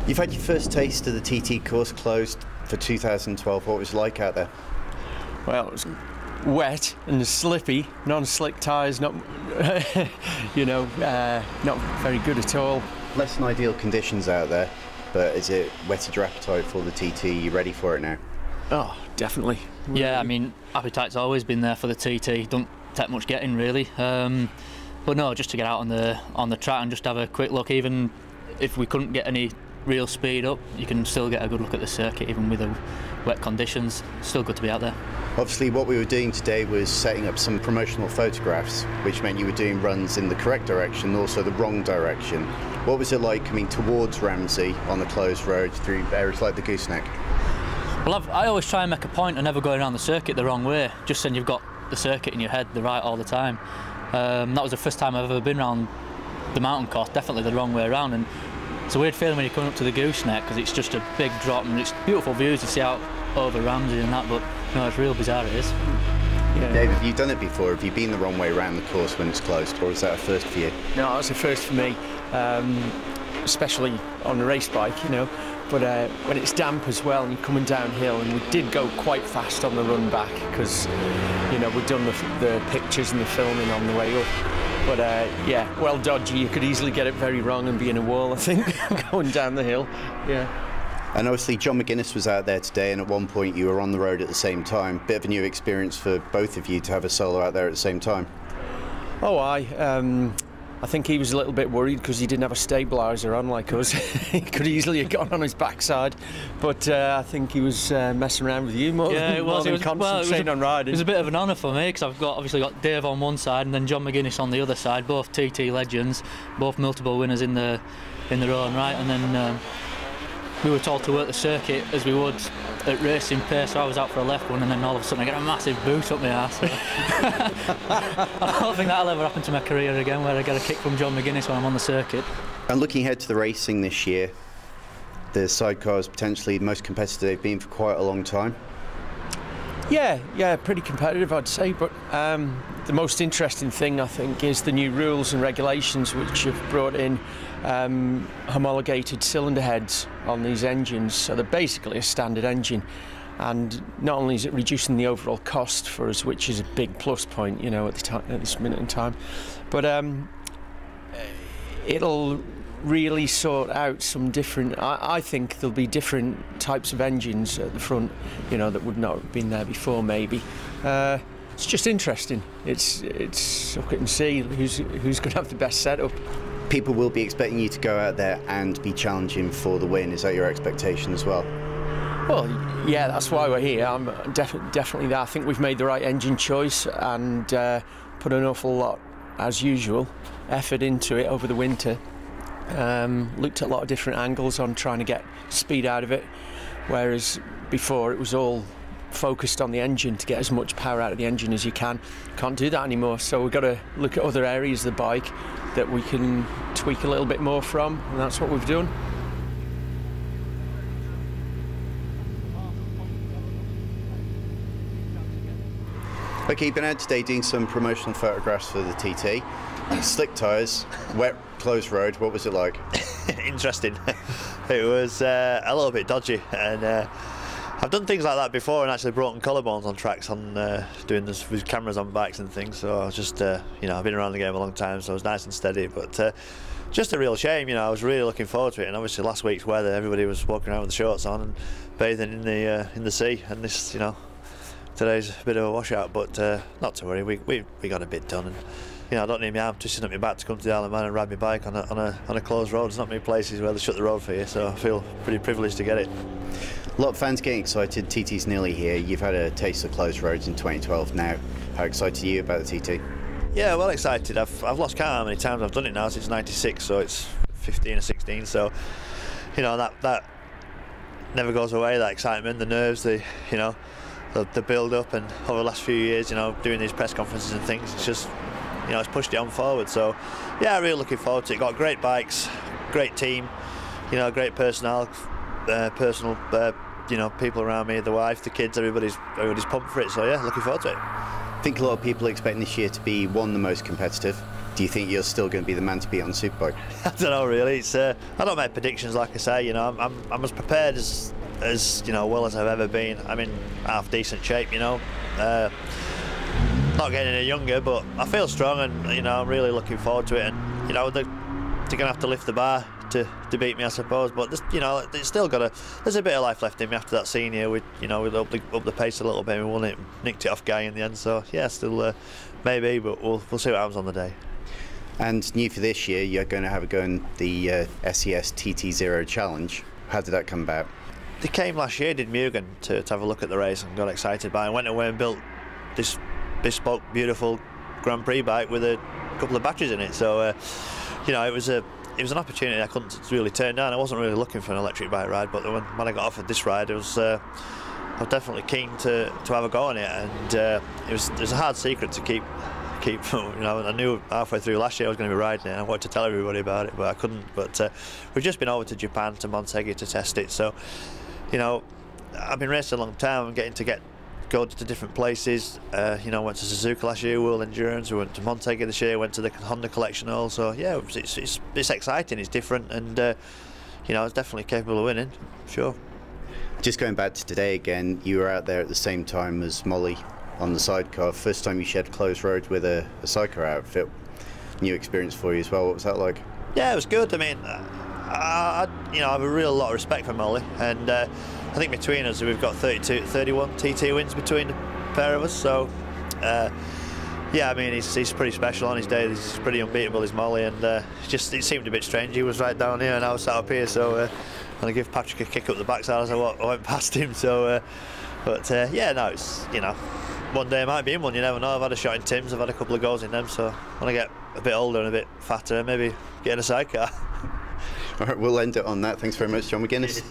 You've had your first taste of the TT course closed for 2012. What was it like out there? Well, it was wet and slippy, non-slick tyres, not, not very good at all. Less than ideal conditions out there, but is it whetted your appetite for the TT? You ready for it now? Oh, definitely. Yeah, I mean, appetite's always been there for the TT. Don't take much getting really, but no, just to get out on the track and just have a quick look. Even if we couldn't get any real speed up, you can still get a good look at the circuit even with the wet conditions. Still good to be out there. Obviously what we were doing today was setting up some promotional photographs, which meant you were doing runs in the correct direction, also the wrong direction. What was it like coming towards Ramsey on the closed road through areas like the Gooseneck? Well, I always try and make a point of never going around the circuit the wrong way, just saying you've got the circuit in your head the right all the time. That was the first time I've ever been around the mountain course, definitely the wrong way around. And it's a weird feeling when you're coming up to the Gooseneck because it's just a big drop and it's beautiful views to see out over Ramsey and that, but no, it's real bizarre, it is. Yeah. Dave, have you done it before? Have you been the wrong way around the course when it's closed, or is that a first for you? No, that's a first for me, especially on a race bike, but when it's damp as well and you're coming downhill, and we did go quite fast on the run back because we'd done the pictures and the filming on the way up. But yeah, well dodgy. You could easily get it very wrong and be in a wall, I think, going down the hill. Yeah. And obviously John McGuinness was out there today, and at one point you were on the road at the same time. Bit of a new experience for both of you to have a solo out there at the same time. Oh, I think he was a little bit worried because he didn't have a stabiliser on like us. He could easily have gone on his backside, but I think he was messing around with you more than concentrating on riding. It was a bit of an honour for me because I've obviously got Dave on one side and then John McGuinness on the other side, both TT legends, both multiple winners in their own right, and then we were told to work the circuit as we would at racing pace, so I was out for a left one and then all of a sudden I get a massive boot up my arse. I don't think that'll ever happen to my career again, where I get a kick from John McGuinness when I'm on the circuit. And looking ahead to the racing this year, the sidecar is potentially the most competitive they've been for quite a long time. Yeah, pretty competitive I'd say, but the most interesting thing I think is the new rules and regulations which have brought in homologated cylinder heads on these engines, so they're basically a standard engine, and not only is it reducing the overall cost for us, which is a big plus point at this minute in time, but it'll really sort out some different, I think there'll be different types of engines at the front, that would not have been there before maybe. It's just interesting. It's look and see who's going to have the best setup. People will be expecting you to go out there and be challenging for the win. Is that your expectation as well? Well, yeah, that's why we're here. I'm definitely there. I think we've made the right engine choice and put an awful lot, as usual, effort into it over the winter. Looked at a lot of different angles on trying to get speed out of it, whereas before it was all focused on the engine to get as much power out of the engine as you can. Can't do that anymore, so we've got to look at other areas of the bike that we can tweak a little bit more from, and that's what we've done. Okay, you've been out today doing some promotional photographs for the TT. Slick tyres, wet, closed road. What was it like? Interesting. It was a little bit dodgy, and I've done things like that before and actually broken collarbones on tracks on doing this with cameras on bikes and things. So I was just, I've been around the game a long time, so I was nice and steady. But just a real shame, I was really looking forward to it. And obviously last week's weather, everybody was walking around with the shorts on and bathing in the sea. And this, today's a bit of a washout, but not to worry. We got a bit done. And, I don't need my arm twisting up my back to come to the Isle of Man and ride my bike on a closed road. There's not many places where they shut the road for you, so I feel pretty privileged to get it. A lot of fans getting excited. TT's nearly here. You've had a taste of closed roads in 2012 now. How excited are you about the TT? Yeah, well excited. I've lost count how many times I've done it now since '96, so it's 15 or 16. So, that never goes away. That excitement, the nerves, the build up, and over the last few years, doing these press conferences and things, it's just, it's pushed it on forward. So, yeah, really looking forward to it. Got great bikes, great team, great personal, people around me, the wife, the kids, everybody's pumped for it. So yeah, looking forward to it. I think a lot of people are expecting this year to be, one, the most competitive, Do you think you're still going to be the man to beat on Superbike? I don't know really. It's I don't make predictions, like I say. You know, I'm as prepared as you know, well as I've ever been. I'm in half decent shape. You know, not getting any younger, but I feel strong, and you know, I'm really looking forward to it. And you know, they're going to have to lift the bar to beat me, I suppose. But you know, it's still got there's a bit of life left in me after that senior. We up the pace a little bit. We won it, nicked it off Guy in the end. So yeah, still maybe, but we'll see what happens on the day. And new for this year, you're going to have a go in the SES TT0 Challenge. How did that come about? They came last year, did Mugen, to have a look at the race, and got excited by it. And went away and built this bespoke, beautiful Grand Prix bike with a couple of batteries in it. So you know, it was an opportunity I couldn't really turn down. I wasn't really looking for an electric bike ride, but when I got offered this ride, I was definitely keen to have a go on it. And it was a hard secret to keep. You know, I knew halfway through last year I was going to be riding it, and I wanted to tell everybody about it, but I couldn't. But we've just been over to Japan, to Montegi, to test it. So, you know, I've been racing a long time. I'm getting to go to different places. You know, went to Suzuka last year, World Endurance. We went to Montegi this year. Went to the Honda Collection also. Yeah, it's exciting. It's different, and you know, it's definitely capable of winning. Sure. Just going back to today again, you were out there at the same time as Moly on the sidecar. First time you shared closed road with a sidecar outfit. New experience for you as well. What was that like? Yeah, it was good. I mean, you know, I have a real lot of respect for Moly, and I think between us we've got 31 TT wins between the pair of us. So yeah, I mean, he's pretty special on his day. He's pretty unbeatable, is Moly, and it seemed a bit strange. He was right down here and I was sat up here, so I give Patrick a kick up the backside as I went past him. So but yeah, no, it's, you know, one day I might be in one, you never know. I've had a shot in Tim's, I've had a couple of goals in them, so when I get a bit older and a bit fatter, maybe get in a sidecar. All right, we'll end it on that. Thanks very much, John McGuinness.